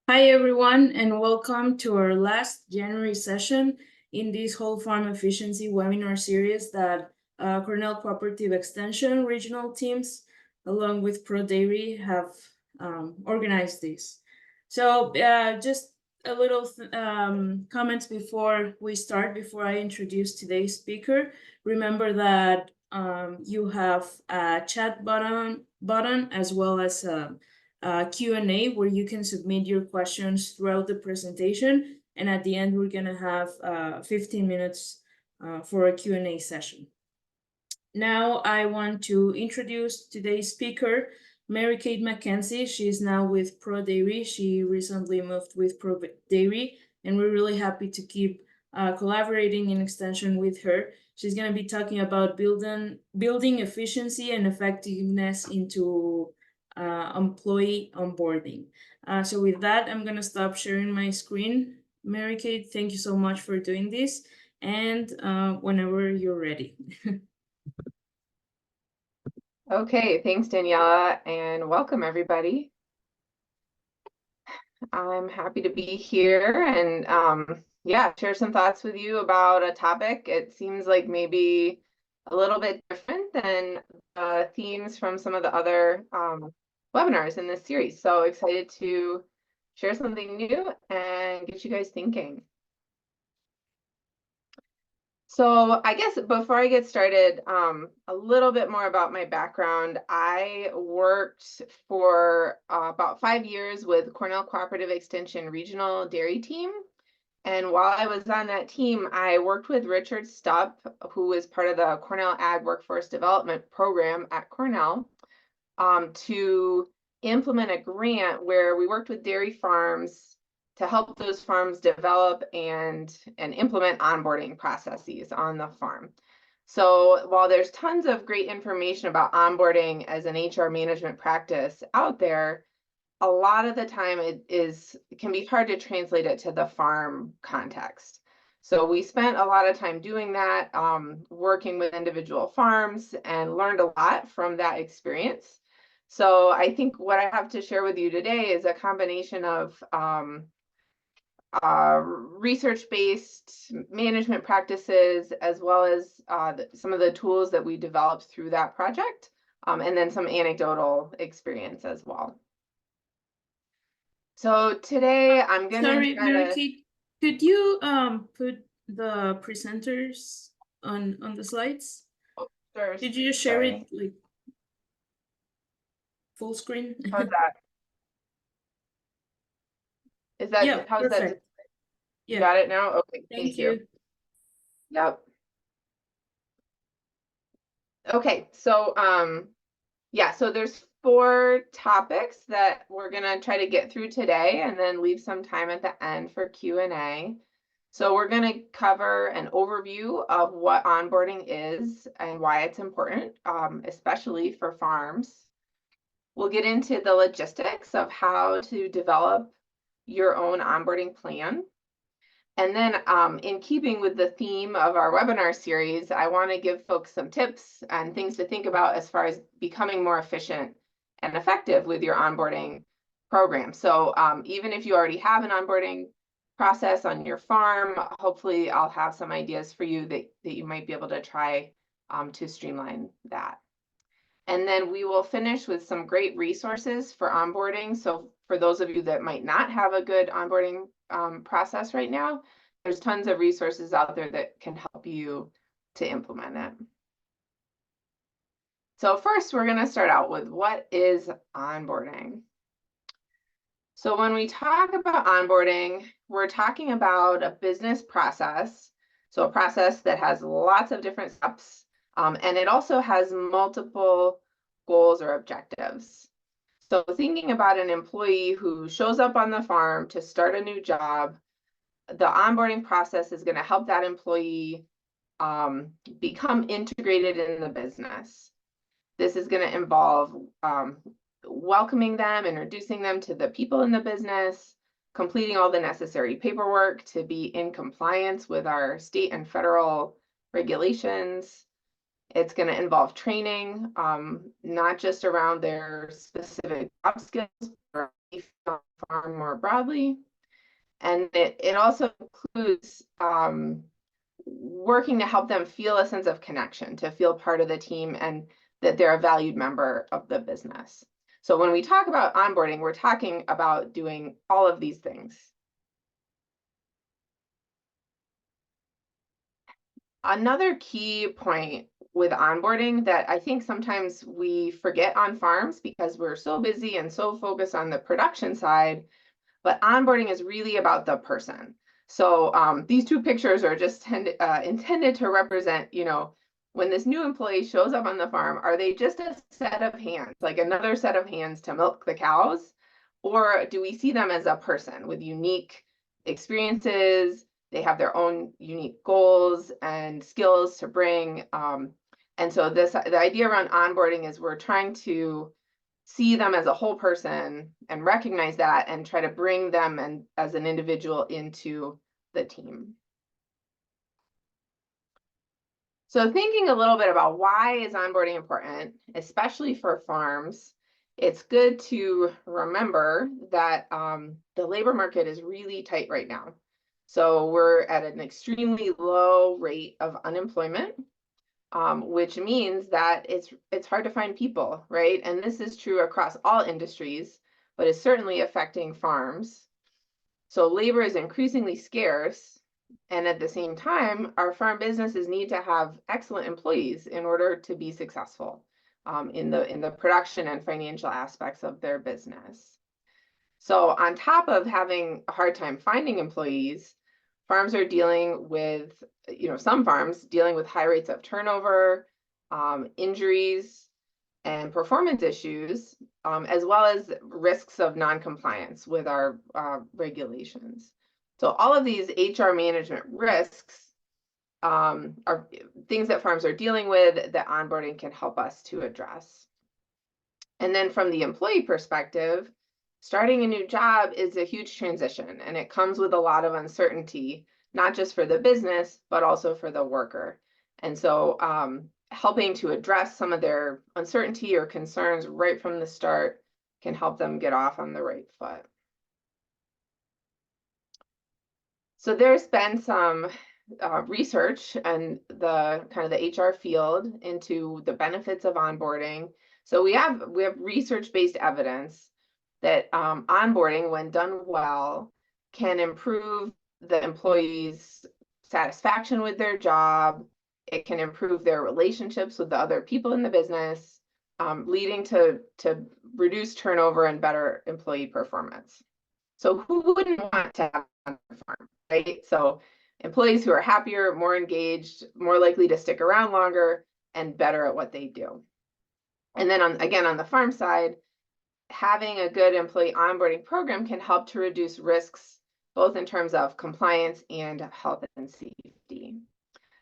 Hi, everyone, and welcome to our last January session in this whole farm efficiency webinar series that Cornell Cooperative Extension regional teams, along with Pro Dairy, have organized this. So just a little comments before we start, before I introduce today's speaker. Remember that you have a chat button as well as Q&A where you can submit your questions throughout the presentation. And at the end, we're going to have 15 minutes for a Q&A session. Now I want to introduce today's speaker, Mary Kate MacKenzie. She's now with Pro Dairy. She recently moved with Pro Dairy, and we're really happy to keep collaborating in extension with her. She's going to be talking about building efficiency and effectiveness into employee onboarding. So with that, I'm going to stop sharing my screen. Mary Kate, thank you so much for doing this. And whenever you're ready. Okay, thanks, Daniela, and welcome, everybody. I'm happy to be here and share some thoughts with you about a topic. It seems like maybe a little bit different than themes from some of the other webinars in this series. So excited to share something new and get you guys thinking. So I guess before I get started, a little bit more about my background. I worked for about 5 years with Cornell Cooperative Extension Regional Dairy Team. And while I was on that team, I worked with Richard Stupp, who is part of the Cornell Ag Workforce Development Program at Cornell, to implement a grant where we worked with dairy farms to help those farms develop and implement onboarding processes on the farm. So while there's tons of great information about onboarding as an HR management practice out there, a lot of the time it can be hard to translate it to the farm context. So we spent a lot of time doing that, working with individual farms, and learned a lot from that experience. So I think what I have to share with you today is a combination of research-based management practices, as well as some of the tools that we developed through that project, and then some anecdotal experience as well. So today I'm going to Sorry, Mary Kate, could you put the presenters on the slides? Oh, sure. Did you just share it like full screen? How's that? Is that, Yeah, how's perfect. that? You Yeah. got it now? Okay, Thank you. Yep. Okay, so so there's 4 topics that we're gonna try to get through today and then leave some time at the end for Q&A. So we're gonna cover an overview of what onboarding is and why it's important, especially for farms. We'll get into the logistics of how to develop your own onboarding plan. And then in keeping with the theme of our webinar series, I want to give folks some tips and things to think about as far as becoming more efficient and effective with your onboarding program. So even if you already have an onboarding process on your farm, hopefully I'll have some ideas for you that you might be able to try to streamline that. And then we will finish with some great resources for onboarding. So for those of you that might not have a good onboarding process right now, there's tons of resources out there that can help you to implement it. So first, we're going to start out with what is onboarding. So when we talk about onboarding, we're talking about a business process. So a process that has lots of different steps, and it also has multiple goals or objectives. So thinking about an employee who shows up on the farm to start a new job, the onboarding process is going to help that employee become integrated in the business. This is going to involve welcoming them, introducing them to the people in the business, completing all the necessary paperwork to be in compliance with our state and federal regulations. It's going to involve training, not just around their specific job skills, but on farm more broadly. And it also includes working to help them feel a sense of connection, to feel part of the team and that they're a valued member of the business. So when we talk about onboarding, we're talking about doing all of these things. Another key point with onboarding that I think sometimes we forget on farms because we're so busy and so focused on the production side, but onboarding is really about the person. So these two pictures are just intended to represent, when this new employee shows up on the farm, are they just a set of hands, like another set of hands to milk the cows? Or do we see them as a person with unique experiences? They have their own unique goals and skills to bring. And so the idea around onboarding is we're trying to see them as a whole person and recognize that and try to bring them and as an individual into the team. So thinking a little bit about why is onboarding important, especially for farms, it's good to remember that the labor market is really tight right now. So we're at an extremely low rate of unemployment, which means that it's hard to find people, right? And this is true across all industries, but it's certainly affecting farms. So labor is increasingly scarce, and at the same time, our farm businesses need to have excellent employees in order to be successful in the production and financial aspects of their business. So on top of having a hard time finding employees, farms are dealing with, some farms dealing with high rates of turnover, injuries, and performance issues, as well as risks of non-compliance with our regulations. So all of these HR management risks are things that farms are dealing with that onboarding can help us to address. And then from the employee perspective, starting a new job is a huge transition, and it comes with a lot of uncertainty, not just for the business, but also for the worker. And so helping to address some of their uncertainty or concerns right from the start can help them get off on the right foot. So there's been some research and the HR field into the benefits of onboarding. So we have research-based evidence that onboarding, when done well, can improve the employees' satisfaction with their job. It can improve their relationships with the other people in the business, leading to reduced turnover and better employee performance. So who wouldn't want to have on their farm, right? So employees who are happier, more engaged, more likely to stick around longer, and better at what they do. And then on the farm side, having a good employee onboarding program can help to reduce risks, both in terms of compliance and health and safety.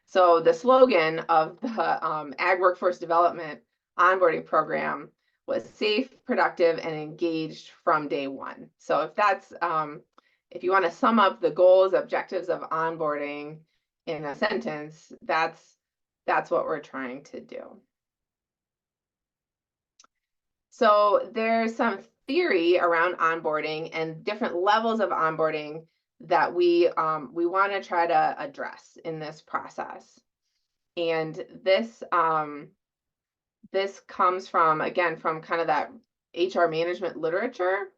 So the slogan of the Ag Workforce Development onboarding program was safe, productive, and engaged from day one. So if you want to sum up the goals, objectives of onboarding in a sentence, that's what we're trying to do. So there's some theory around onboarding and different levels of onboarding that we want to try to address in this process. And this comes from, again, from kind of that HR management literature.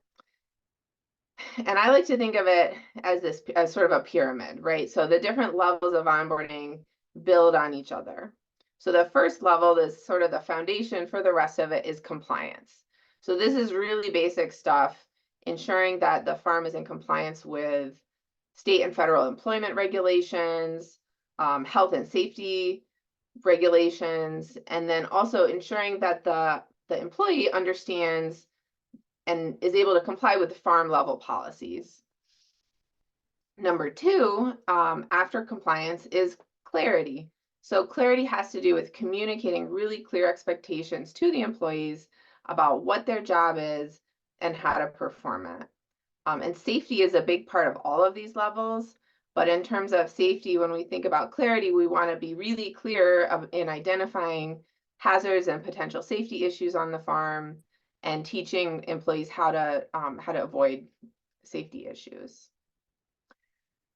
And I like to think of it as sort of a pyramid, right? So the different levels of onboarding build on each other. So the first level is sort of the foundation for the rest of it is compliance. So this is really basic stuff, ensuring that the farm is in compliance with state and federal employment regulations, health and safety regulations, and then also ensuring that the employee understands and is able to comply with the farm level policies. Number two, after compliance, is clarity. So clarity has to do with communicating really clear expectations to the employees about what their job is and how to perform it. And safety is a big part of all of these levels. But in terms of safety, when we think about clarity, we want to be really clear in identifying hazards and potential safety issues on the farm and teaching employees how to avoid safety issues.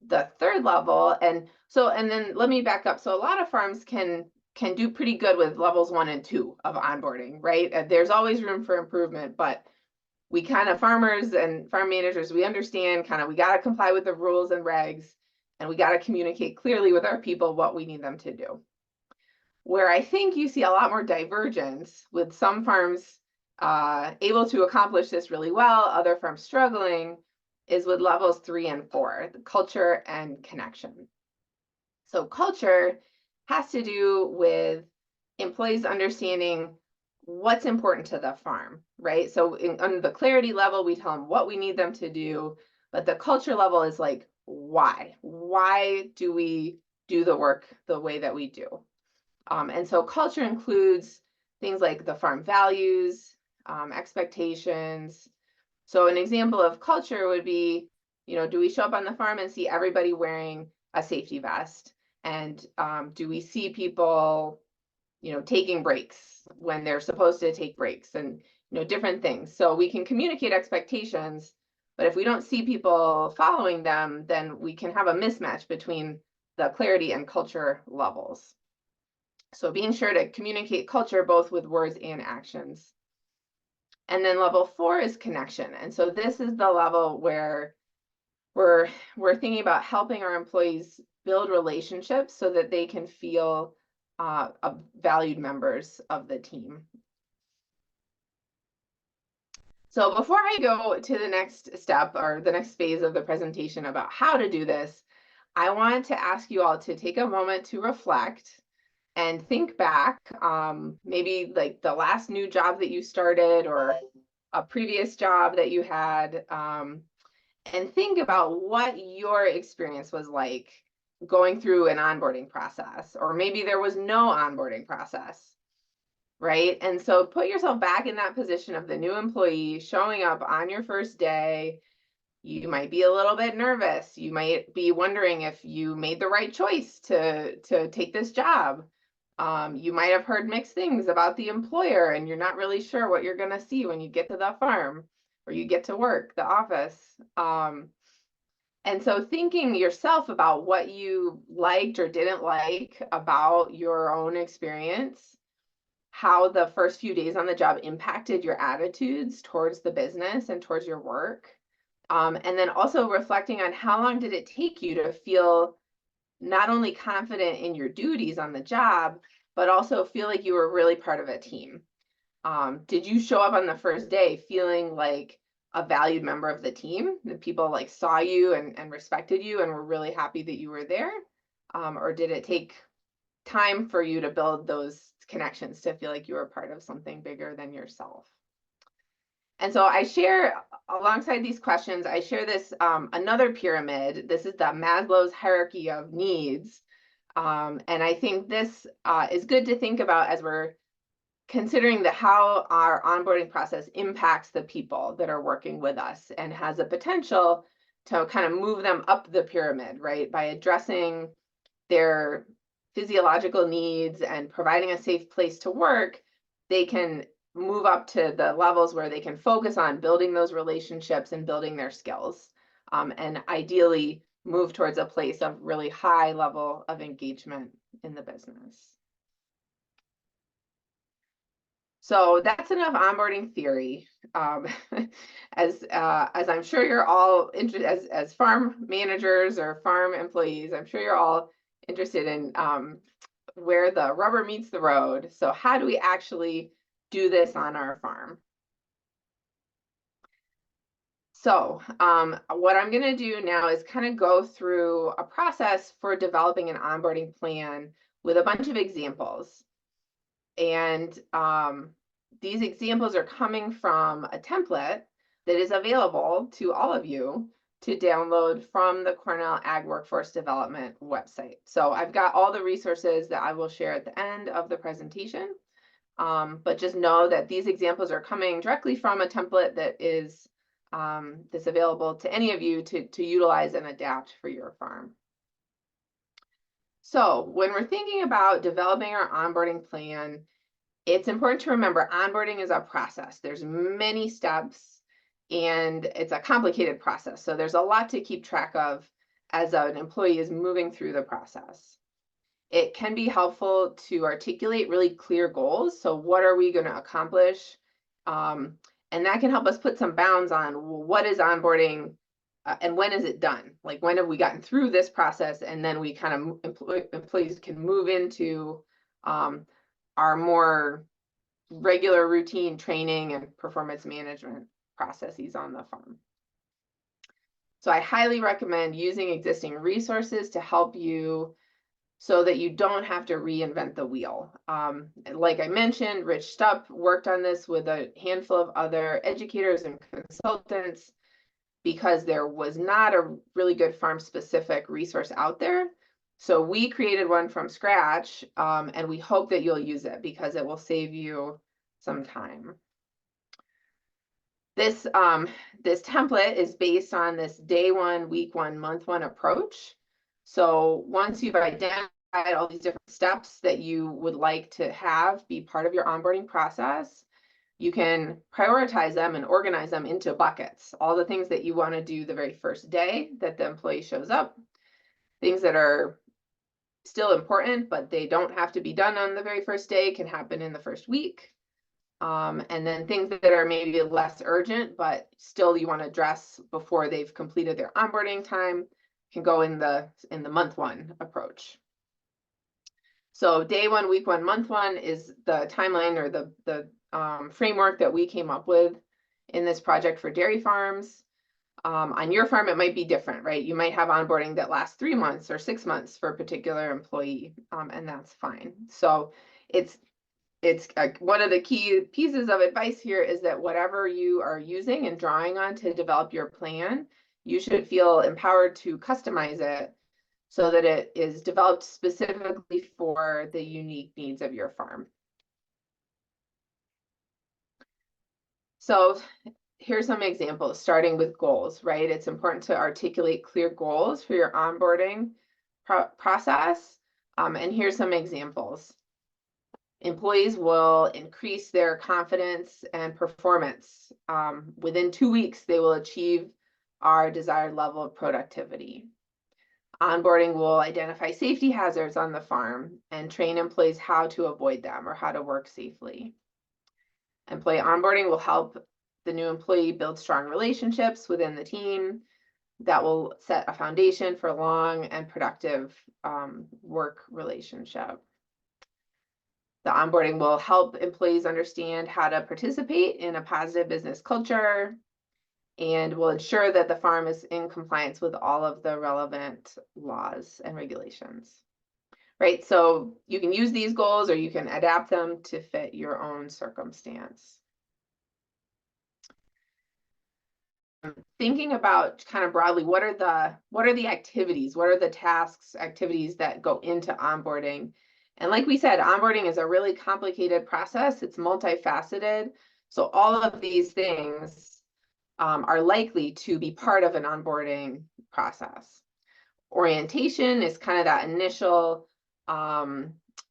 The third level, and then let me back up. So a lot of farms can do pretty good with levels 1 and 2 of onboarding, right? There's always room for improvement, but we kind of, farmers and farm managers, we understand kind of, we got to comply with the rules and regs, and we got to communicate clearly with our people what we need them to do. Where I think you see a lot more divergence, with some farms able to accomplish this really well, other farms struggling, is with levels 3 and 4, the culture and connection. So culture has to do with employees understanding what's important to the farm, right? So on the clarity level, we tell them what we need them to do, but the culture level is like, why? Why do we do the work the way that we do? And so culture includes things like the farm values, expectations. So an example of culture would be, do we show up on the farm and see everybody wearing a safety vest? And do we see people, taking breaks when they're supposed to take breaks, and, different things. So we can communicate expectations, but if we don't see people following them, then we can have a mismatch between the clarity and culture levels. So being sure to communicate culture both with words and actions. And then level 4 is connection. And so this is the level where we're thinking about helping our employees build relationships so that they can feel valued members of the team. So before I go to the next step or the next phase of the presentation about how to do this, I wanted to ask you all to take a moment to reflect and think back, maybe like the last new job that you started or a previous job that you had, and think about what your experience was like going through an onboarding process, or maybe there was no onboarding process, right? And so put yourself back in that position of the new employee showing up on your first day. You might be a little bit nervous. You might be wondering if you made the right choice to take this job. You might have heard mixed things about the employer, and you're not really sure what you're going to see when you get to the farm or you get to work, the office. And so thinking yourself about what you liked or didn't like about your own experience, how the first few days on the job impacted your attitudes towards the business and towards your work. And then also reflecting on how long did it take you to feel not only confident in your duties on the job, but also feel like you were really part of a team. Did you show up on the first day feeling like a valued member of the team, that people like saw you and respected you and were really happy that you were there? Or did it take time for you to build those connections to feel like you were part of something bigger than yourself? And so I share, alongside these questions, I share this another pyramid. This is the Maslow's hierarchy of needs. And I think this is good to think about as we're considering how our onboarding process impacts the people that are working with us, and has a potential to kind of move them up the pyramid, right? By addressing their physiological needs and providing a safe place to work, they can move up to the levels where they can focus on building those relationships and building their skills, and ideally move towards a place of really high level of engagement in the business. So that's enough onboarding theory. As I'm sure you're all interested, as farm managers or farm employees, I'm sure you're all interested in where the rubber meets the road. So how do we actually do this on our farm? So what I'm going to do now is kind of go through a process for developing an onboarding plan with a bunch of examples. And these examples are coming from a template that is available to all of you to download from the Cornell Ag Workforce Development website. So I've got all the resources that I will share at the end of the presentation. But just know that these examples are coming directly from a template that is that's available to any of you to utilize and adapt for your farm. So when we're thinking about developing our onboarding plan, it's important to remember onboarding is a process. There's many steps, and it's a complicated process. So there's a lot to keep track of as an employee is moving through the process. It can be helpful to articulate really clear goals. So what are we going to accomplish? And that can help us put some bounds on what is onboarding and when is it done? Like when have we gotten through this process, and then we kind of employees can move into our more regular routine training and performance management processes on the farm. So I highly recommend using existing resources to help you so that you don't have to reinvent the wheel. Like I mentioned, Rich Stupp worked on this with a handful of other educators and consultants because there was not a really good farm-specific resource out there. So we created one from scratch, and we hope that you'll use it because it will save you some time. This template is based on this day one, week one, month one approach. So once you've identified all these different steps that you would like to have be part of your onboarding process, you can prioritize them and organize them into buckets. All the things that you want to do the very first day that the employee shows up, things that are still important, but they don't have to be done on the very first day, can happen in the first week. And then things that are maybe less urgent, but still you want to address before they've completed their onboarding time, can go in the month one approach. So day one, week one, month one is the timeline or the framework that we came up with in this project for dairy farms. On your farm, it might be different, right? You might have onboarding that lasts 3 months or 6 months for a particular employee, and that's fine. So it's one of the key pieces of advice here is that whatever you are using and drawing on to develop your plan, you should feel empowered to customize it so that it is developed specifically for the unique needs of your farm. So here's some examples, starting with goals, right? It's important to articulate clear goals for your onboarding process. And here's some examples. Employees will increase their confidence and performance. Within 2 weeks, they will achieve our desired level of productivity. Onboarding will identify safety hazards on the farm and train employees how to avoid them or how to work safely. Employee onboarding will help the new employee build strong relationships within the team that will set a foundation for a long and productive work relationship. The onboarding will help employees understand how to participate in a positive business culture and will ensure that the farm is in compliance with all of the relevant laws and regulations. Right, so you can use these goals or you can adapt them to fit your own circumstance. Thinking about kind of broadly, what are the activities, what are the tasks, activities that go into onboarding? And like we said, onboarding is a really complicated process. It's multifaceted. So all of these things are likely to be part of an onboarding process. Orientation is kind of that initial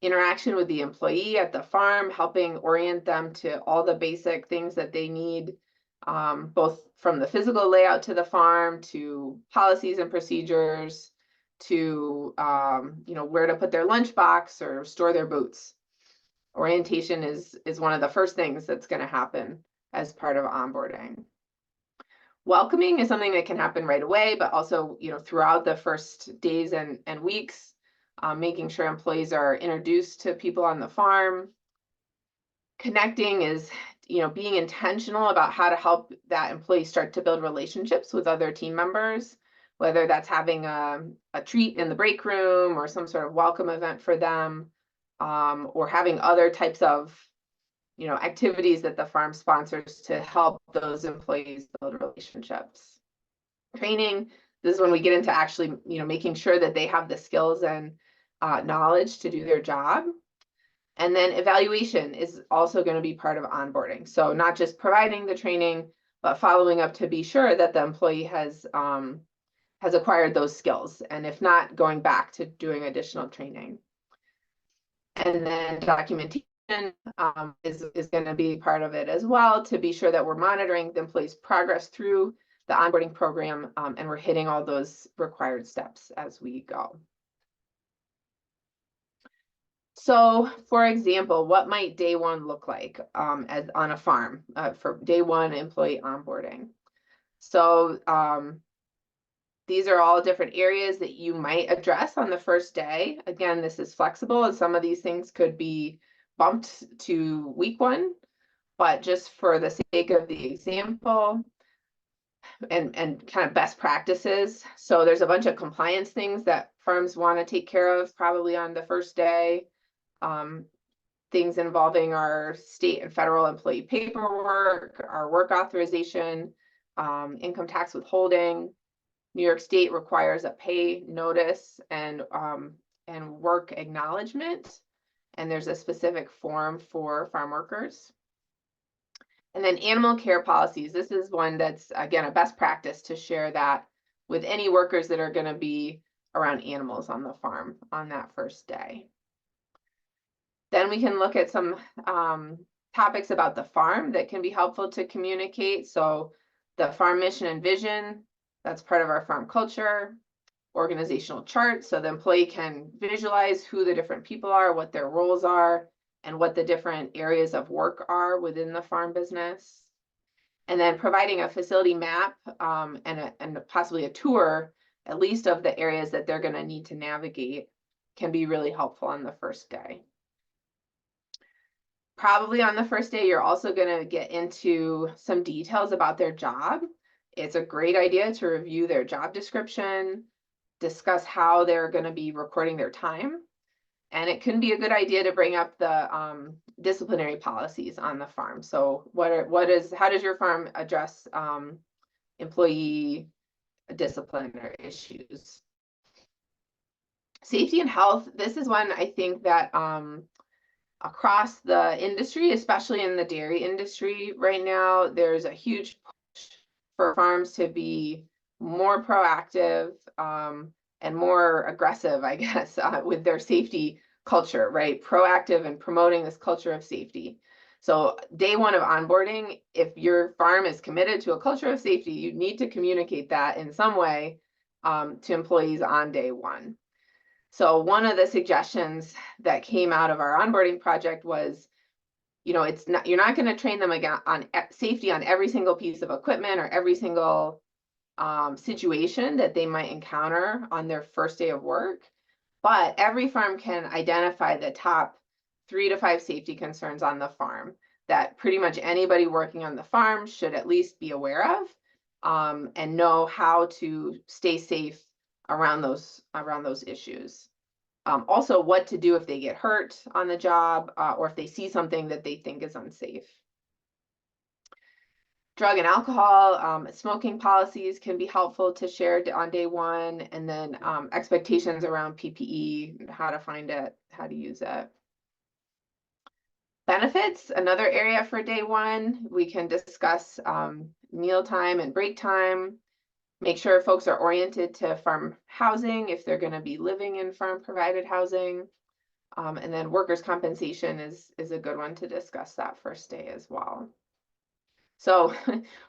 interaction with the employee at the farm, helping orient them to all the basic things that they need, both from the physical layout to the farm, to policies and procedures, to where to put their lunchbox or store their boots. Orientation is one of the first things that's going to happen as part of onboarding. Welcoming is something that can happen right away, but also throughout the first days and weeks, making sure employees are introduced to people on the farm. Connecting is being intentional about how to help that employee start to build relationships with other team members, whether that's having a treat in the break room or some sort of welcome event for them, or having other types of activities that the farm sponsors to help those employees build relationships. Training, this is when we get into actually making sure that they have the skills and knowledge to do their job. And then evaluation is also going to be part of onboarding. So not just providing the training, but following up to be sure that the employee has acquired those skills. And if not, going back to doing additional training. And then documentation is going to be part of it as well, to be sure that we're monitoring the employee's progress through the onboarding program, and we're hitting all those required steps as we go. So, for example, what might day one look like as on a farm for day one employee onboarding? So these are all different areas that you might address on the first day. Again, this is flexible, and some of these things could be bumped to week one, but just for the sake of the example and kind of best practices. So there's a bunch of compliance things that firms want to take care of probably on the first day. Things involving our state and federal employee paperwork, our work authorization, income tax withholding. New York State requires a pay notice and work acknowledgement, and there's a specific form for farm workers. And then animal care policies. This is one that's, again, a best practice to share that with any workers that are going to be around animals on the farm on that first day. Then we can look at some topics about the farm that can be helpful to communicate. So the farm mission and vision, that's part of our farm culture. Organizational chart, so the employee can visualize who the different people are, what their roles are, and what the different areas of work are within the farm business. And then providing a facility map and possibly a tour, at least of the areas that they're going to need to navigate, can be really helpful on the first day. Probably on the first day, you're also going to get into some details about their job. It's a great idea to review their job description, discuss how they're going to be recording their time. And it can be a good idea to bring up the disciplinary policies on the farm. So how does your farm address employee disciplinary issues? Safety and health, this is one I think that across the industry, especially in the dairy industry right now, there's a huge push for farms to be more proactive and more aggressive, I guess, with their safety culture, right? Proactive and promoting this culture of safety. So day one of onboarding, if your farm is committed to a culture of safety, you need to communicate that in some way to employees on day one. So one of the suggestions that came out of our onboarding project was, you're not going to train them again on safety on every single piece of equipment or every single situation that they might encounter on their first day of work, but every farm can identify the top 3 to 5 safety concerns on the farm that pretty much anybody working on the farm should at least be aware of and know how to stay safe around those issues. Also, what to do if they get hurt on the job or if they see something that they think is unsafe. Drug and alcohol, smoking policies can be helpful to share on day one, and then expectations around PPE, how to find it, how to use it. Benefits, another area for day one. We can discuss mealtime and break time. Make sure folks are oriented to farm housing if they're going to be living in farm provided housing. And then workers' compensation is a good one to discuss that first day as well. So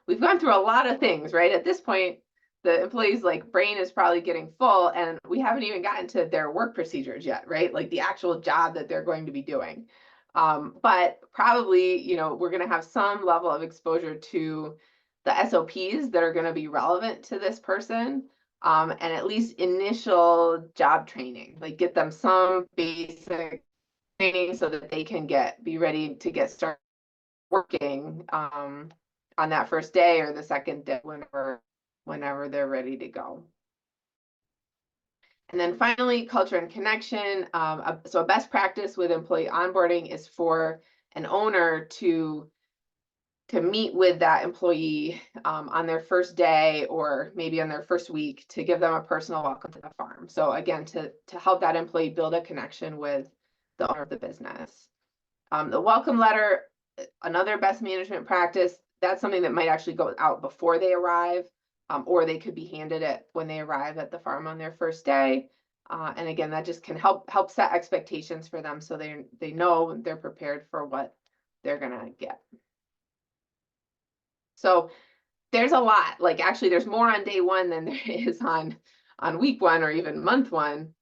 we've gone through a lot of things, right? At this point, the employee's brain is probably getting full, and we haven't even gotten to their work procedures yet, right? Like the actual job that they're going to be doing. But probably, we're going to have some level of exposure to the SOPs that are going to be relevant to this person, and at least initial job training, get them some basic training so that they can be ready to get started working on that first day or the second day, whenever they're ready to go. And then finally, culture and connection. So a best practice with employee onboarding is for an owner to meet with that employee on their first day or maybe on their first week to give them a personal welcome to the farm. So again, to help that employee build a connection with the owner of the business. The welcome letter, another best management practice, that's something that might actually go out before they arrive, or they could be handed it when they arrive at the farm on their first day. And again, that just can help set expectations for them so they know they're prepared for what they're gonna get. So there's a lot, like actually there's more on day one than there is on week one or even month one.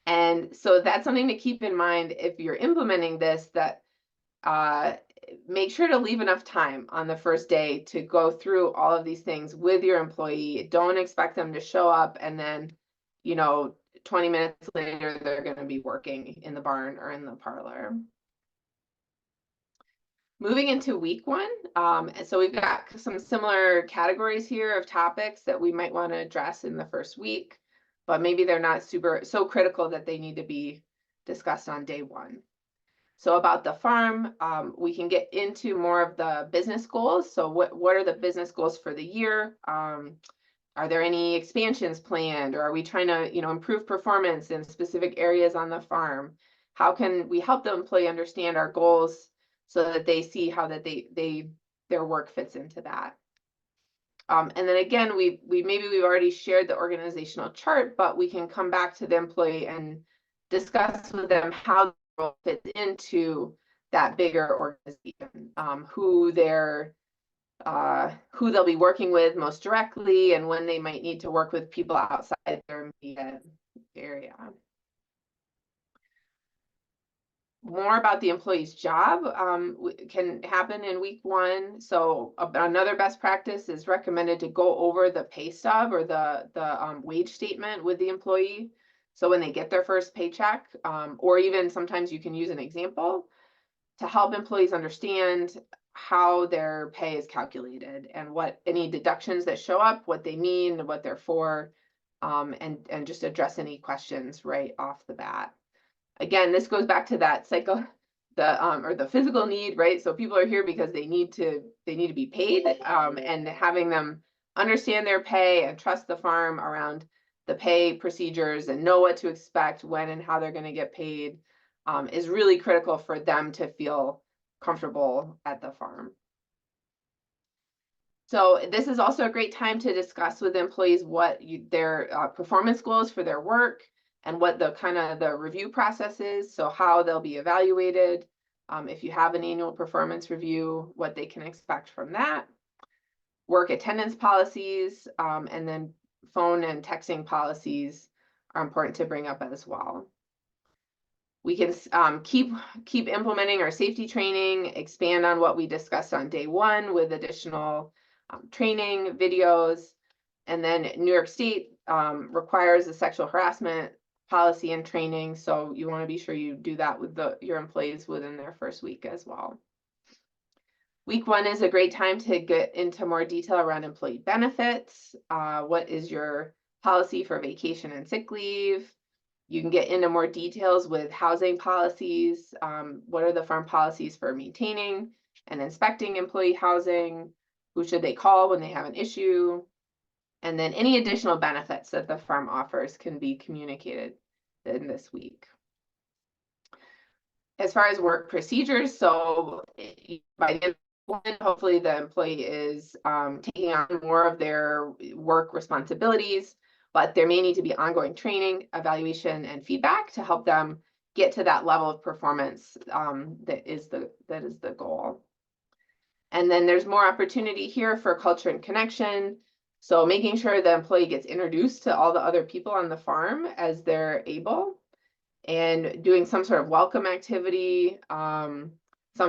And so that's something to keep in mind if you're implementing this, that make sure to leave enough time on the first day to go through all of these things with your employee. Don't expect them to show up and then, 20 minutes later, they're going to be working in the barn or in the parlor. Moving into week one, so we've got some similar categories here of topics that we might want to address in the first week, but maybe they're not so critical that they need to be discussed on day one. So about the farm, we can get into more of the business goals. So what are the business goals for the year? Are there any expansions planned, or are we trying to, improve performance in specific areas on the farm? How can we help the employee understand our goals so that they see how that their work fits into that? And then again, maybe we've already shared the organizational chart, but we can come back to the employee and discuss with them how the role fits into that bigger organization, who they'll be working with most directly, and when they might need to work with people outside their immediate area. More about the employee's job can happen in week one. So another best practice is recommended to go over the pay stub or the wage statement with the employee. So when they get their first paycheck, or even sometimes you can use an example to help employees understand how their pay is calculated and what any deductions that show up, what they mean, what they're for, and just address any questions right off the bat. Again, this goes back to that the physical need, right? So people are here because they need to be paid, and having them understand their pay and trust the farm around the pay procedures and know what to expect, when and how they're going to get paid, is really critical for them to feel comfortable at the farm. So this is also a great time to discuss with employees what their performance goals for their work, and what the review process is, so how they'll be evaluated, if you have an annual performance review, what they can expect from that. Work attendance policies, and then phone and texting policies are important to bring up as well. We can keep implementing our safety training, expand on what we discussed on day one with additional training videos. And then New York State requires a sexual harassment policy and training, so you want to be sure you do that with your employees within their first week as well. Week one is a great time to get into more detail around employee benefits. What is your policy for vacation and sick leave? You can get into more details with housing policies. What are the farm policies for maintaining and inspecting employee housing? Who should they call when they have an issue? And then any additional benefits that the farm offers can be communicated in this week. As far as work procedures, so by the end of the hopefully the employee is taking on more of their work responsibilities, but there may need to be ongoing training, evaluation, and feedback to help them get to that level of performance that is the goal. And then there's more opportunity here for culture and connection. So making sure the employee gets introduced to all the other people on the farm as they're able, and doing some sort of welcome activity. Some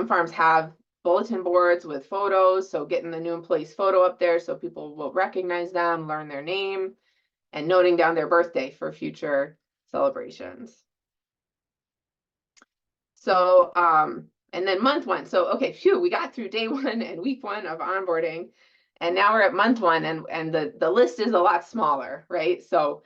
farms have bulletin boards with photos, so getting the new employee's photo up there so people will recognize them, learn their name, and noting down their birthday for future celebrations. So, and then month one. So, okay, phew, we got through day one and week one of onboarding. And now we're at month one, and the list is a lot smaller, right? So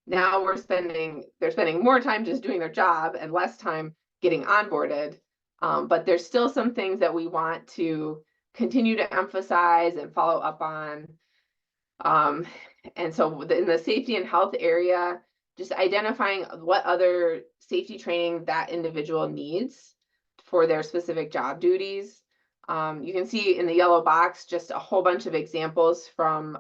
now they're spending more time just doing their job and less time getting onboarded. But there's still some things that we want to continue to emphasize and follow up on. And so in the safety and health area, just identifying what other safety training that individual needs for their specific job duties. You can see in the yellow box just a whole bunch of examples from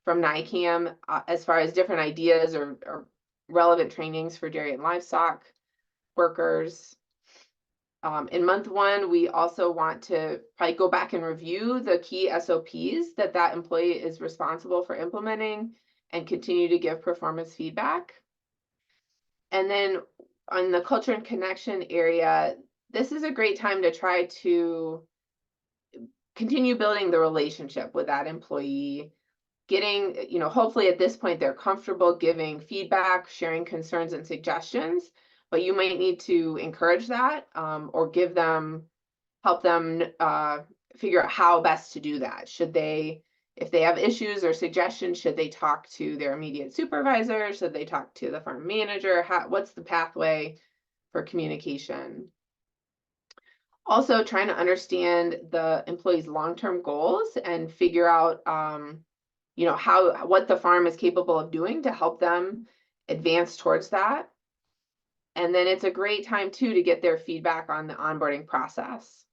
NICAM as far as different ideas or relevant trainings for dairy and livestock workers. In month 1, we also want to probably go back and review the key SOPs that employee is responsible for implementing and continue to give performance feedback. And then on the culture and connection area, this is a great time to try to continue building the relationship with that employee, getting, hopefully at this point they're comfortable giving feedback, sharing concerns and suggestions, but you might need to encourage that or help them figure out how best to do that. If they have issues or suggestions, should they talk to their immediate supervisor? Should they talk to the farm manager? What's the pathway for communication? Also trying to understand the employee's long-term goals and figure out what the farm is capable of doing to help them advance towards that. And then it's a great time too to get their feedback on the onboarding process,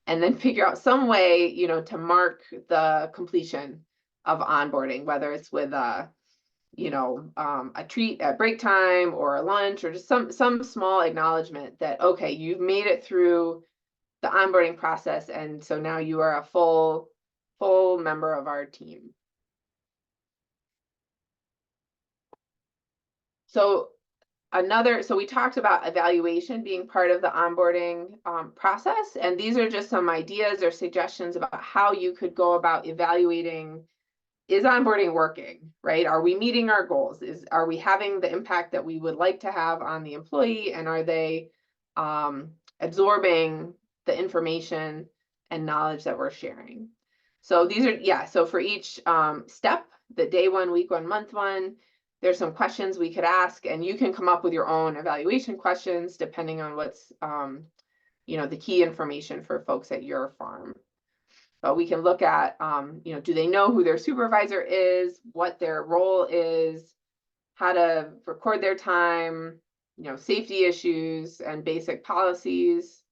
and then figure out some way, to mark the completion of onboarding, whether it's with a treat at break time or a lunch, or just some small acknowledgement that, okay, you've made it through the onboarding process, and so now you are a full member of our team. So we talked about evaluation being part of the onboarding process, and these are just some ideas or suggestions about how you could go about evaluating, is onboarding working, right? Are we meeting our goals? Are we having the impact that we would like to have on the employee, and are they absorbing the information and knowledge that we're sharing? So these are, so for each step, the day 1, week 1, month 1, there's some questions we could ask, and you can come up with your own evaluation questions depending on what's, the key information for folks at your farm. But we can look at, do they know who their supervisor is, what their role is, how to record their time, safety issues and basic policies.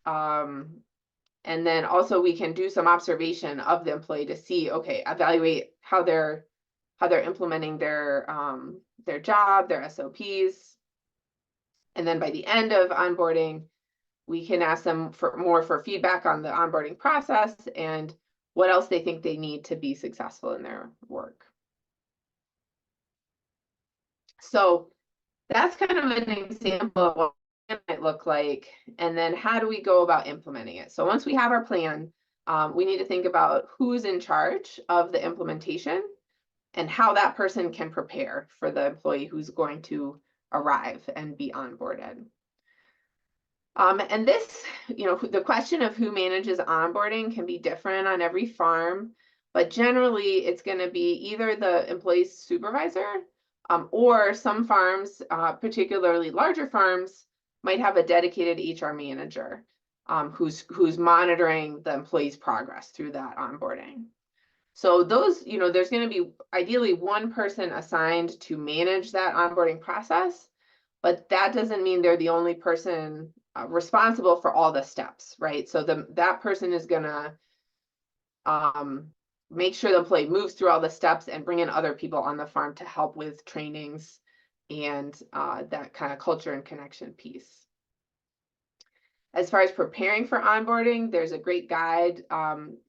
And then also we can do some observation of the employee to see, okay, evaluate how they're implementing their job, their SOPs. And then by the end of onboarding, we can ask them for feedback on the onboarding process and what else they think they need to be successful in their work. So that's kind of an example of what it might look like. And then how do we go about implementing it? So once we have our plan, we need to think about who's in charge of the implementation and how that person can prepare for the employee who's going to arrive and be onboarded. And this, the question of who manages onboarding can be different on every farm, but generally it's going to be either the employee's supervisor, or some farms, particularly larger farms, might have a dedicated HR manager who's monitoring the employee's progress through that onboarding. So those, there's going to be ideally one person assigned to manage that onboarding process, but that doesn't mean they're the only person responsible for all the steps, right? So that person is going to make sure the employee moves through all the steps and bring in other people on the farm to help with trainings and that kind of culture and connection piece. As far as preparing for onboarding, there's a great guide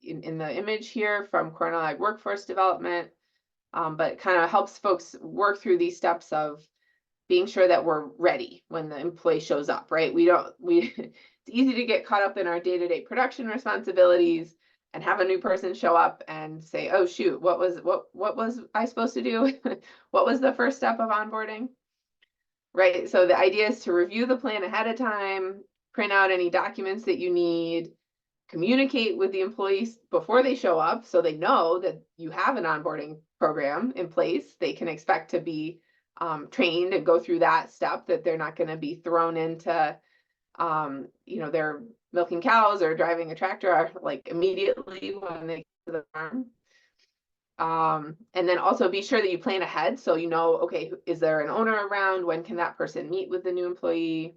in the image here from Cornell Ag Workforce Development, but it kind of helps folks work through these steps of being sure that we're ready when the employee shows up, right? It's easy to get caught up in our day-to-day production responsibilities and have a new person show up and say, oh shoot, what was I supposed to do? What was the first step of onboarding? Right, so the idea is to review the plan ahead of time, print out any documents that you need, communicate with the employees before they show up so they know that you have an onboarding program in place. They can expect to be trained and go through that step, that they're not going to be thrown into, they're milking cows or driving a tractor like immediately when they get to the farm. And then also be sure that you plan ahead. So, okay, is there an owner around? When can that person meet with the new employee?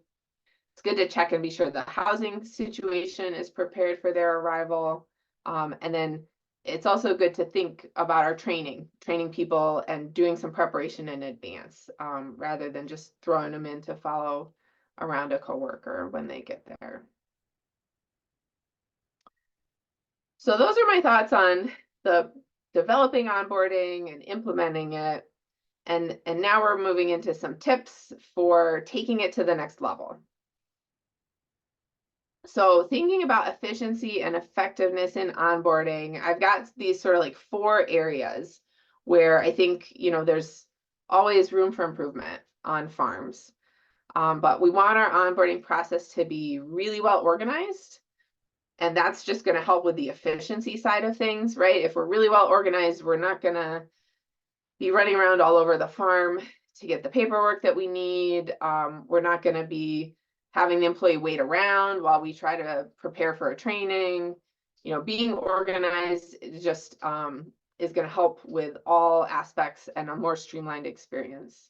It's good to check and be sure the housing situation is prepared for their arrival. And then it's also good to think about our training people and doing some preparation in advance, rather than just throwing them in to follow around a coworker when they get there. So those are my thoughts on the developing onboarding and implementing it. And now we're moving into some tips for taking it to the next level. So thinking about efficiency and effectiveness in onboarding, I've got these sort of like 4 areas where I think, there's always room for improvement on farms. But we want our onboarding process to be really well organized. And that's just going to help with the efficiency side of things, right? If we're really well organized, we're not going to be running around all over the farm to get the paperwork that we need. We're not going to be having the employee wait around while we try to prepare for a training. Being organized just is going to help with all aspects and a more streamlined experience.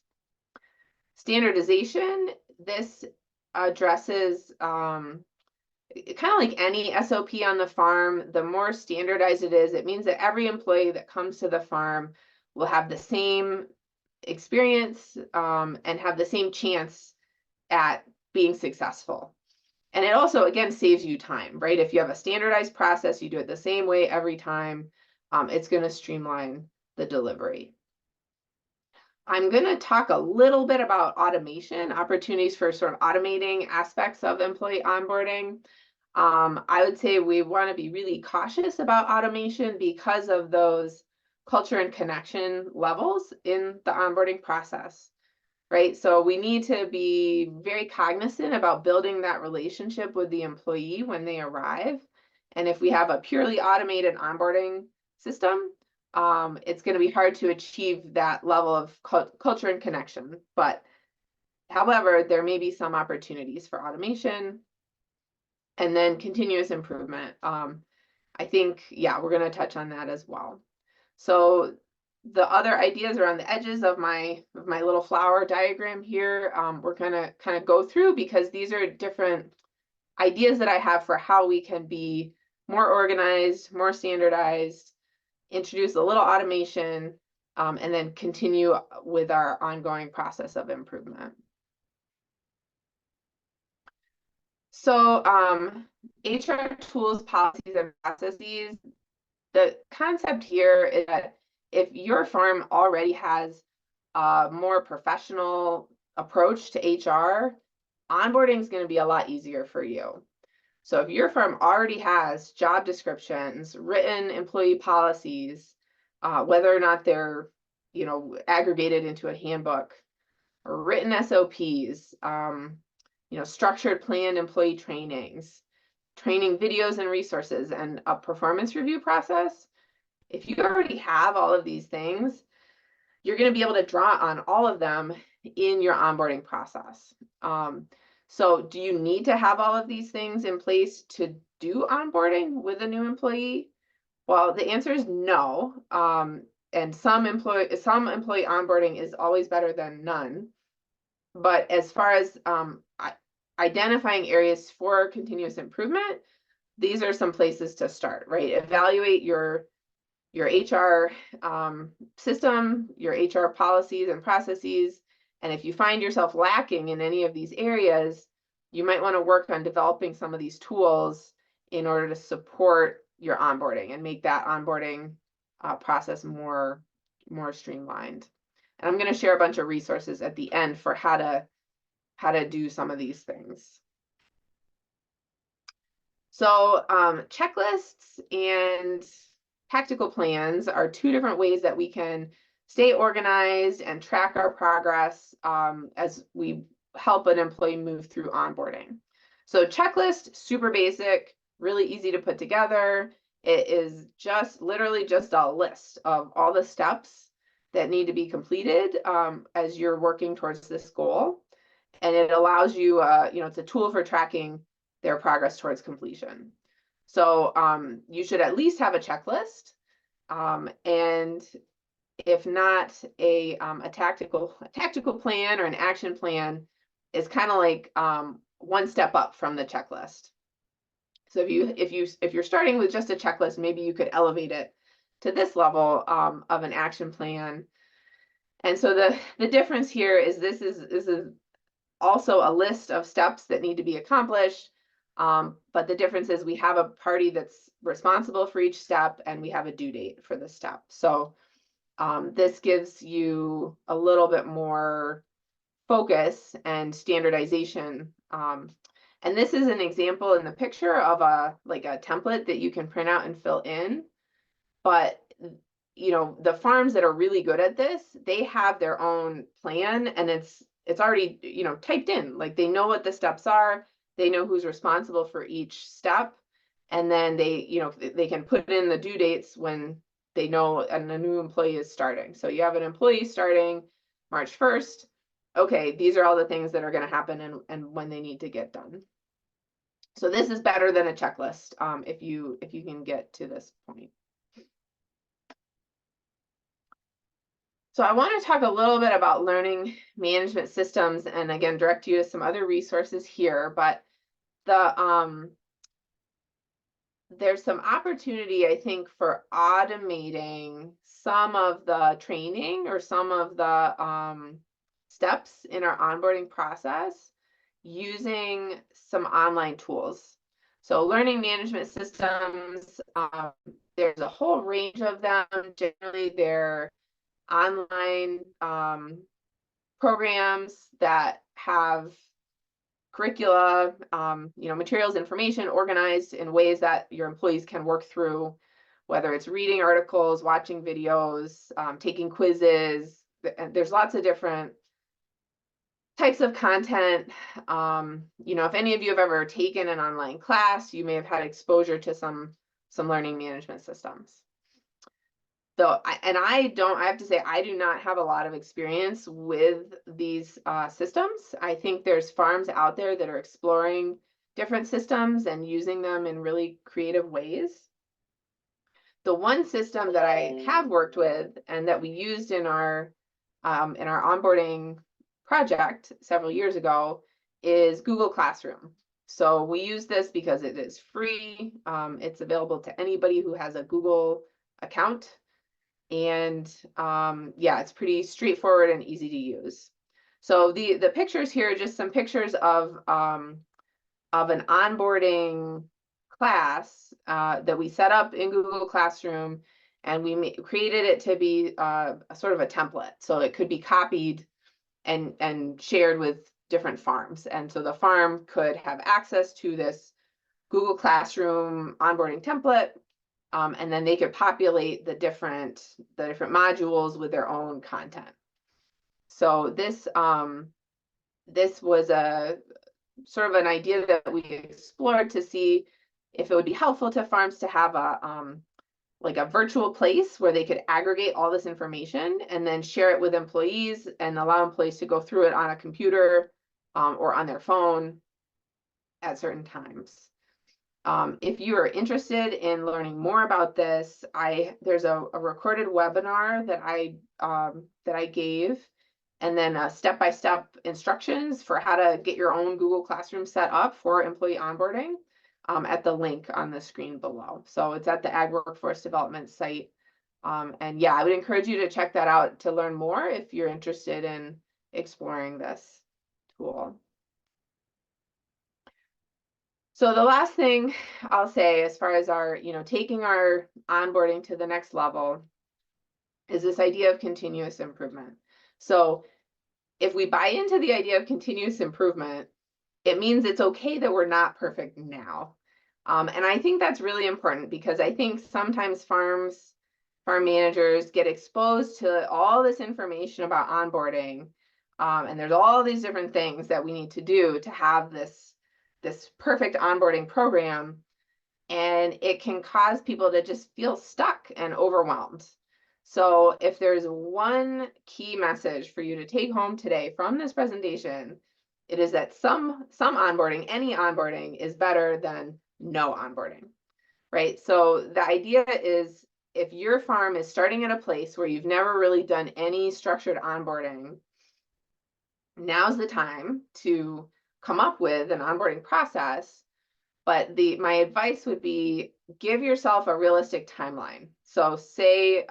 Standardization, this addresses kind of like any SOP on the farm. The more standardized it is, it means that every employee that comes to the farm will have the same experience and have the same chance at being successful. And it also, again, saves you time, right? If you have a standardized process, you do it the same way every time, it's going to streamline the delivery. I'm going to talk a little bit about automation, opportunities for sort of automating aspects of employee onboarding. I would say we want to be really cautious about automation because of those culture and connection levels in the onboarding process, right? So we need to be very cognizant about building that relationship with the employee when they arrive. And if we have a purely automated onboarding system, it's going to be hard to achieve that level of culture and connection. But however, there may be some opportunities for automation. And then continuous improvement. I think, yeah, we're going to touch on that as well. So the other ideas around the edges of my little flower diagram here, we're going to kind of go through because these are different ideas that I have for how we can be more organized, more standardized, introduce a little automation, and then continue with our ongoing process of improvement. So HR tools, policies, and processes, the concept here is that if your farm already has a more professional approach to HR, onboarding is going to be a lot easier for you. So if your firm already has job descriptions, written employee policies, whether or not they're, aggregated into a handbook, or written SOPs, structured planned employee trainings, training videos and resources, and a performance review process, if you already have all of these things, you're going to be able to draw on all of them in your onboarding process. So do you need to have all of these things in place to do onboarding with a new employee? Well, the answer is no. And some employee onboarding is always better than none. But as far as identifying areas for continuous improvement, these are some places to start, right? Evaluate your HR system, your HR policies and processes. And if you find yourself lacking in any of these areas, you might want to work on developing some of these tools in order to support your onboarding and make that onboarding process more streamlined. And I'm going to share a bunch of resources at the end for how to do some of these things. So checklists and tactical plans are 2 different ways that we can stay organized and track our progress as we help an employee move through onboarding. So checklist, super basic, really easy to put together. It is just literally just a list of all the steps that need to be completed as you're working towards this goal. And it allows you, it's a tool for tracking their progress towards completion. So you should at least have a checklist. And if not, a tactical plan or an action plan is kind of like one step up from the checklist. So if you're starting with just a checklist, maybe you could elevate it this level of an action plan. And so the difference here is this is also a list of steps that need to be accomplished. But the difference is we have a party that's responsible for each step, and we have a due date for the step. So this gives you a little bit more focus and standardization. And this is an example in the picture of a template that you can print out and fill in. But the farms that are really good at this, they have their own plan, and it's already typed in. Like, they know what the steps are, they know who's responsible for each step, and then they can put in the due dates when they know a new employee is starting. So you have an employee starting March 1st. Okay, these are all the things that are going to happen and when they need to get done. So this is better than a checklist if you can get to this point. So I want to talk a little bit about learning management systems, and again, direct you to some other resources here, but there's some opportunity, I think, for automating some of the training or some of the steps in our onboarding process using some online tools. So learning management systems, there's a whole range of them. Generally, they're online programs that have curricula, materials, information organized in ways that your employees can work through, whether it's reading articles, watching videos, taking quizzes. There's lots of different types of content. If any of you have ever taken an online class, you may have had exposure to some learning management systems. So, I have to say, I do not have a lot of experience with these systems. I think there's farms out there that are exploring different systems and using them in really creative ways. The one system that I have worked with and that we used in our onboarding project several years ago is Google Classroom. So we use this because it is free. It's available to anybody who has a Google account. And yeah, it's pretty straightforward and easy to use. So the pictures here are just some pictures of an onboarding class that we set up in Google Classroom, and we created it to be a sort of a template, so it could be copied and shared with different farms. And so the farm could have access to this Google Classroom onboarding template. And then they could populate the different modules with their own content. So this was a sort of an idea that we explored to see if it would be helpful to farms to have a virtual place where they could aggregate all this information and then share it with employees and allow employees to go through it on a computer or on their phone at certain times. If you are interested in learning more about this, there's a recorded webinar that I gave, and then step-by-step instructions for how to get your own Google Classroom set up for employee onboarding at the link on the screen below. So it's at the Ag Workforce Development site. And yeah, I would encourage you to check that out to learn more if you're interested in exploring this tool. So the last thing I'll say as far as our, taking our onboarding to the next level is this idea of continuous improvement. So if we buy into the idea of continuous improvement, it means it's okay that we're not perfect now. And I think that's really important, because I think sometimes farm managers get exposed to all this information about onboarding. And there's all these different things that we need to do to have this perfect onboarding program, and it can cause people to just feel stuck and overwhelmed. So if there's one key message for you to take home today from this presentation, it is that some onboarding, any onboarding, is better than no onboarding, right? So the idea is, if your farm is starting at a place where you've never really done any structured onboarding, now's the time to come up with an onboarding process. But my advice would be, give yourself a realistic timeline. So say,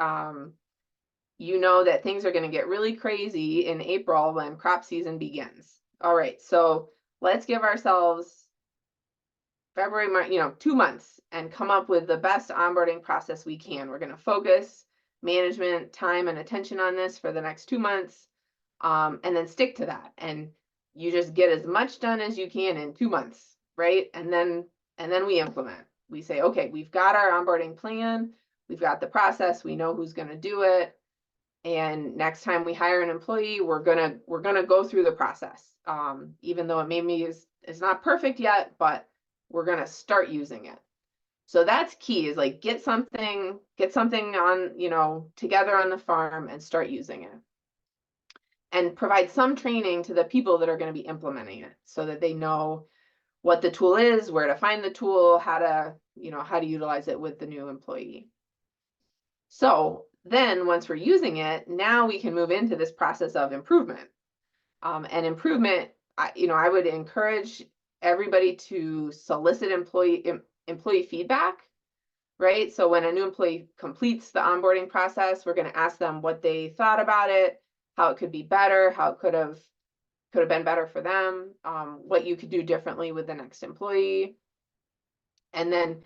you know that things are going to get really crazy in April when crop season begins. All right, so let's give ourselves February, March, 2 months, and come up with the best onboarding process we can. We're going to focus management time and attention on this for the next 2 months, and then stick to that. And you just get as much done as you can in 2 months, right? And then we implement. We say, okay, we've got our onboarding plan, we've got the process, we know who's going to do it, and next time we hire an employee, we're gonna go through the process, even though it maybe is not perfect yet, but we're gonna start using it. So that's key, is like get something on, together on the farm and start using it. And provide some training to the people that are going to be implementing it, so that they know what the tool is, where to find the tool, how to utilize it with the new employee. So then once we're using it, now we can move into this process of improvement. And improvement, I would encourage everybody to solicit employee feedback, right? So when a new employee completes the onboarding process, we're going to ask them what they thought about it, how it could be better, how it could have been better for them, what you could do differently with the next employee. And then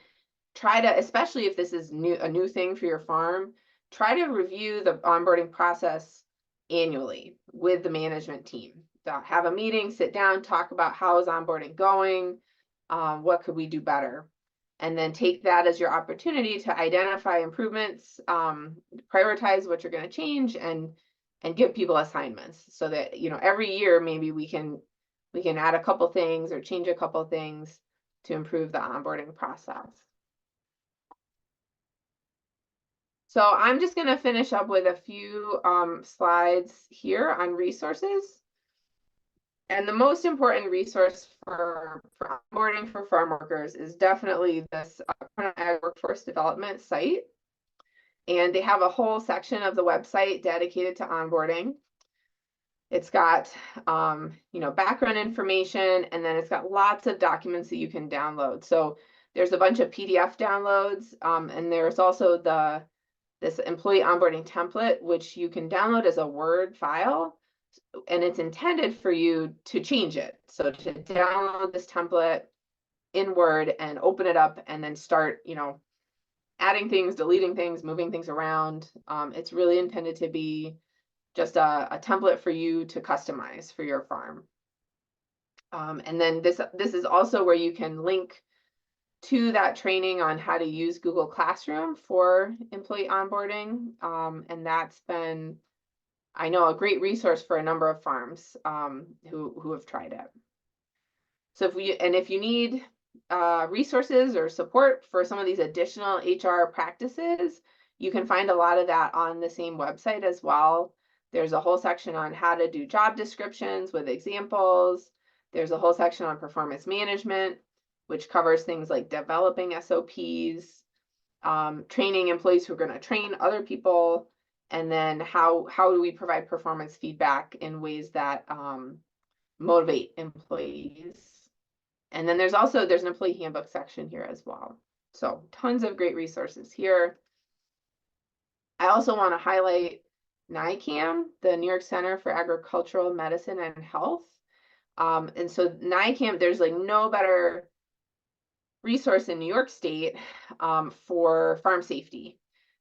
try to, especially if this is a new thing for your farm, try to review the onboarding process annually with the management team. Have a meeting, sit down, talk about how is onboarding going, what could we do better, and then take that as your opportunity to identify improvements, prioritize what you're going to change, and give people assignments, so that every year maybe we can add a couple things or change a couple things to improve the onboarding process. So I'm just going to finish up with a few slides here on resources. And the most important resource for onboarding for farm workers is definitely this Cornell Ag Workforce Development site. And they have a whole section of the website dedicated to onboarding. It's got, background information, and then it's got lots of documents that you can download. So there's a bunch of PDF downloads, and there's also this employee onboarding template, which you can download as a Word file, and it's intended for you to change it. So to download this template in Word and open it up and then start, adding things, deleting things, moving things around. It's really intended to be just a template for you to customize for your farm. And then this is also where you can link to that training on how to use Google Classroom for employee onboarding. And that's been, I know, a great resource for a number of farms who have tried it. So if you need resources or support for some of these additional HR practices, you can find a lot of that on the same website as well. There's a whole section on how to do job descriptions with examples. There's a whole section on performance management, which covers things like developing SOPs, training employees who are going to train other people, and then how do we provide performance feedback in ways that motivate employees. And then there's an employee handbook section here as well. So tons of great resources here. I also want to highlight NICAM, the New York Center for Agricultural Medicine and Health. And so NICAM, there's like no better resource in New York State for farm safety.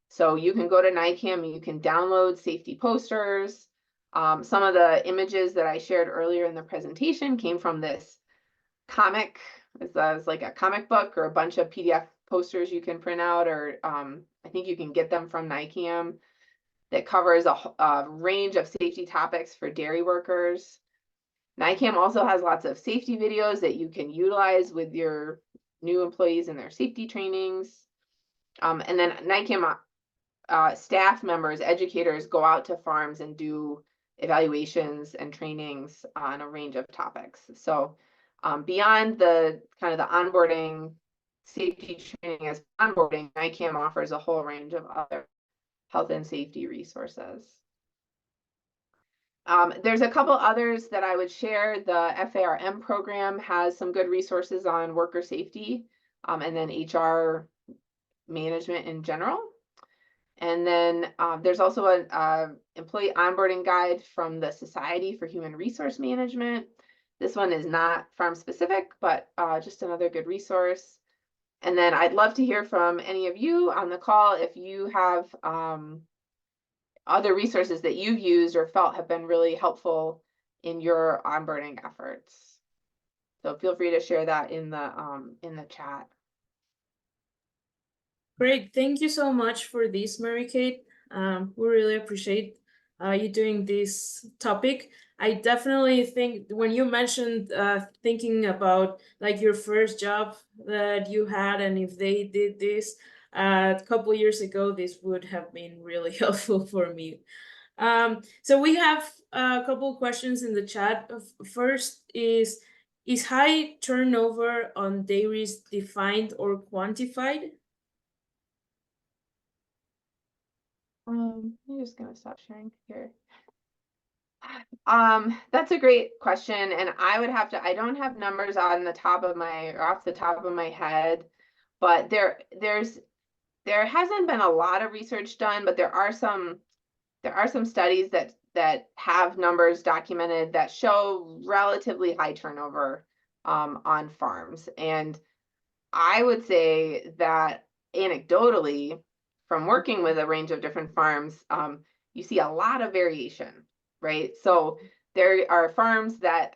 So you can go to NICAM, you can download safety posters. Some of the images that I shared earlier in the presentation came from this comic. It's like a comic book or a bunch of PDF posters you can print out, or I think you can get them from NICAM, that covers a range of safety topics for dairy workers. NICAM also has lots of safety videos that you can utilize with your new employees in their safety trainings. And then NICAM staff members, educators, go out to farms and do evaluations and trainings on a range of topics. So beyond the kind of the onboarding safety training as onboarding, NICAM offers a whole range of other health and safety resources. There's a couple others that I would share. The FARM program has some good resources on worker safety, and then HR management in general. And then there's also an employee onboarding guide from the Society for Human Resource Management. This one is not farm specific, but just another good resource. And then I'd love to hear from any of you on the call if you have other resources that you've used or felt have been really helpful in your onboarding efforts. So feel free to share that in the chat. Great, thank you so much for this, Mary Kate. We really appreciate you doing this topic. I definitely think when you mentioned thinking about like your first job that you had, and if they did this a couple years ago, this would have been really helpful for me. So we have a couple questions in the chat. First is high turnover on dairies defined or quantified? I'm just gonna stop sharing here. That's a great question, and I would have to, I don't have numbers on the top of my, or off the top of my head, but there hasn't been a lot of research done, but there are some studies that have numbers documented that show relatively high turnover on farms. And I would say that anecdotally, from working with a range of different farms, you see a lot of variation, right? So there are farms that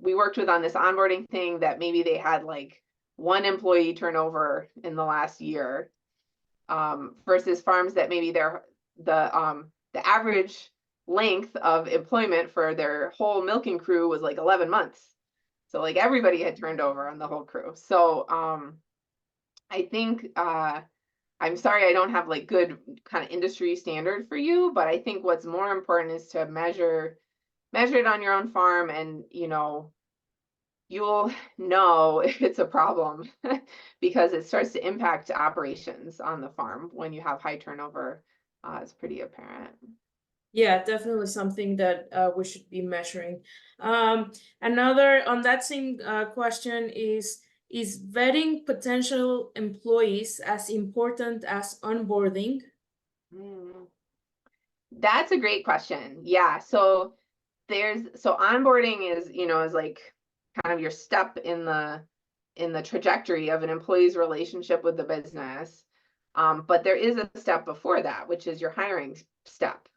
we worked with on this onboarding thing that maybe they had like 1 employee turnover in the last year, versus farms that maybe the average length of employment for their whole milking crew was like 11 months. So like everybody had turned over on the whole crew. So I think I'm sorry I don't have like good kind of industry standard for you, but I think what's more important is to measure it on your own farm, and you'll know if it's a problem because it starts to impact operations on the farm when you have high turnover. It's pretty apparent. Yeah, definitely something that we should be measuring. Another on that same question is vetting potential employees as important as onboarding? That's a great question. Yeah, so onboarding is like kind of your step in the trajectory of an employee's relationship with the business. But there is a step before that, which is your hiring step.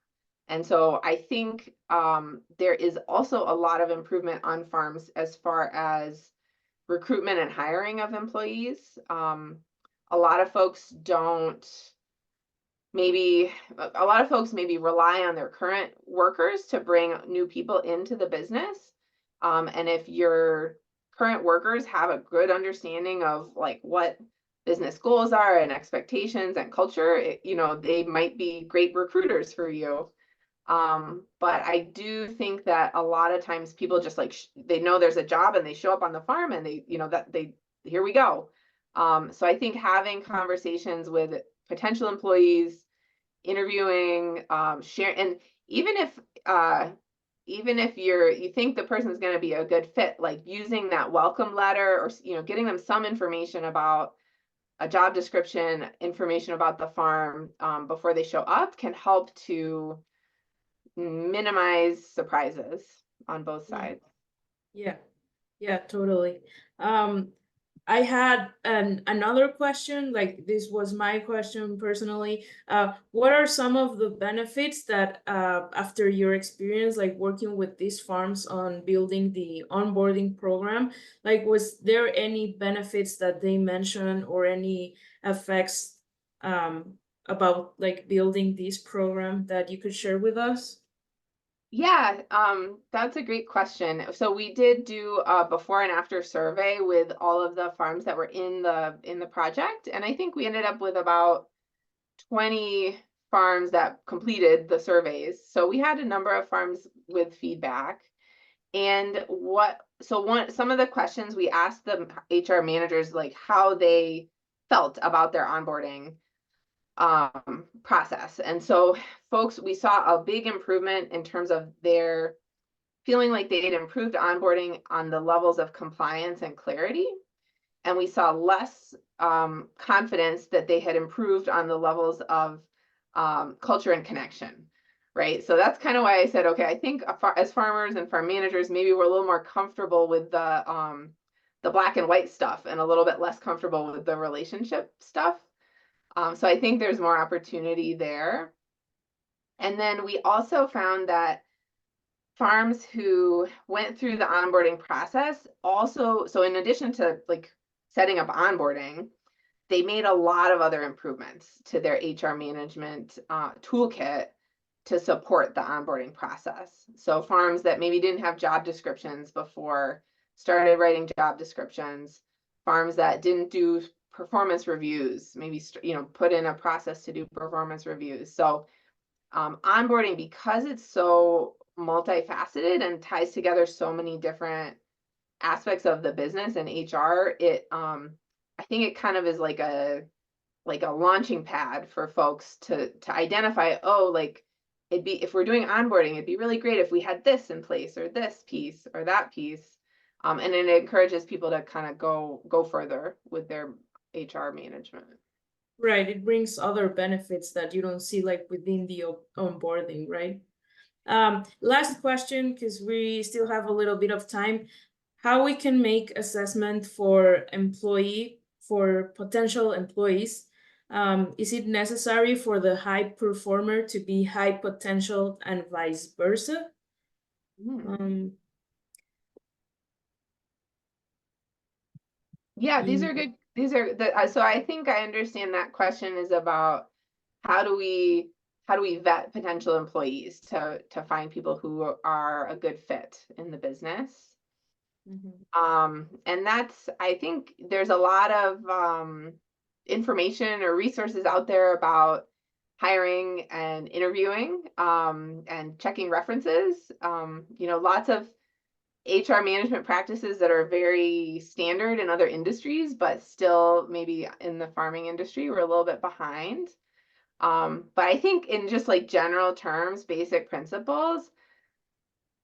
And so I think there is also a lot of improvement on farms as far as recruitment and hiring of employees. A lot of folks maybe rely on their current workers to bring new people into the business. And if your current workers have a good understanding of like what business goals are and expectations and culture, they might be great recruiters for you. But I do think that a lot of times people just like they know there's a job and they show up on the farm and here we go. So I think having conversations with potential employees, interviewing, share, and even if you think the person's going to be a good fit, like using that welcome letter or getting them some information about a job description, information about the farm before they show up can help to minimize surprises on both sides. Yeah, totally. I had another question, like this was my question personally. What are some of the benefits that after your experience, like working with these farms on building the onboarding program, like was there any benefits that they mentioned or any effects about like building this program that you could share with us? Yeah, that's a great question. So we did do a before and after survey with all of the farms that were in the project, and I think we ended up with about 20 farms that completed the surveys. So we had a number of farms with feedback. And some of the questions we asked the HR managers, like how they felt about their onboarding process. And so we saw a big improvement in terms of their feeling like they had improved onboarding on the levels of compliance and clarity. And we saw less confidence that they had improved on the levels of culture and connection, right? So that's kind of why I said, okay, I think as farmers and farm managers, maybe we're a little more comfortable with the black and white stuff and a little bit less comfortable with the relationship stuff. So I think there's more opportunity there. And then we also found that farms who went through the onboarding process also, so in addition to like setting up onboarding, they made a lot of other improvements to their HR management toolkit to support the onboarding process. So farms that maybe didn't have job descriptions before started writing job descriptions. Farms that didn't do performance reviews, maybe put in a process to do performance reviews. So onboarding, because it's so multifaceted and ties together so many different aspects of the business and HR, I think it kind of is like a launching pad for folks to identify, oh, like if we're doing onboarding, it'd be really great if we had this in place or this piece or that piece. And it encourages people to kind of go further with their HR management. Right, it brings other benefits that you don't see like within the onboarding, right? Last question, because we still have a little bit of time. How we can make assessment for potential employees? Is it necessary for the high performer to be high potential and vice versa? Yeah, these are good. These are so I think I understand that question is about how do we vet potential employees to find people who are a good fit in the business. And that's, I think there's a lot of information or resources out there about hiring and interviewing and checking references. Lots of HR management practices that are very standard in other industries, but still maybe in the farming industry, we're a little bit behind. But I think in just like general terms, basic principles,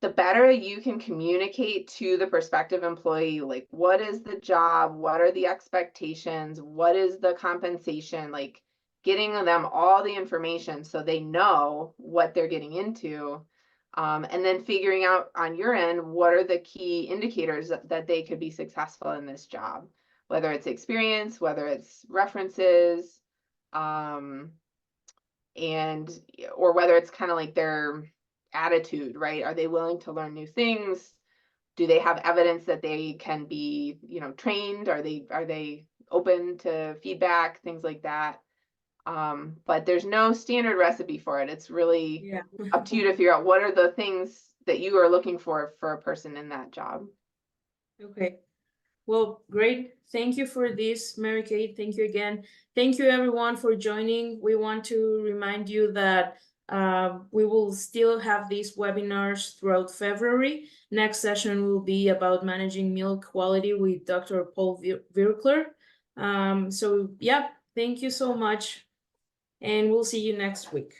the better you can communicate to the prospective employee, like what is the job, what are the expectations, what is the compensation, like getting them all the information so they know what they're getting into. And then figuring out on your end, what are the key indicators that they could be successful in this job, whether it's experience, whether it's references, or whether it's kind of like their attitude, right? Are they willing to learn new things? Do they have evidence that they can be, trained? Are they open to feedback, things like that? But there's no standard recipe for it. It's really up to you to figure out what are the things that you are looking for a person in that job. Okay. Well, great. Thank you for this, Mary Kate. Thank you again. Thank you everyone for joining. We want to remind you that we will still have these webinars throughout February. Next session will be about managing milk quality with Dr. Paul Virkler. So yeah, thank you so much. And we'll see you next week.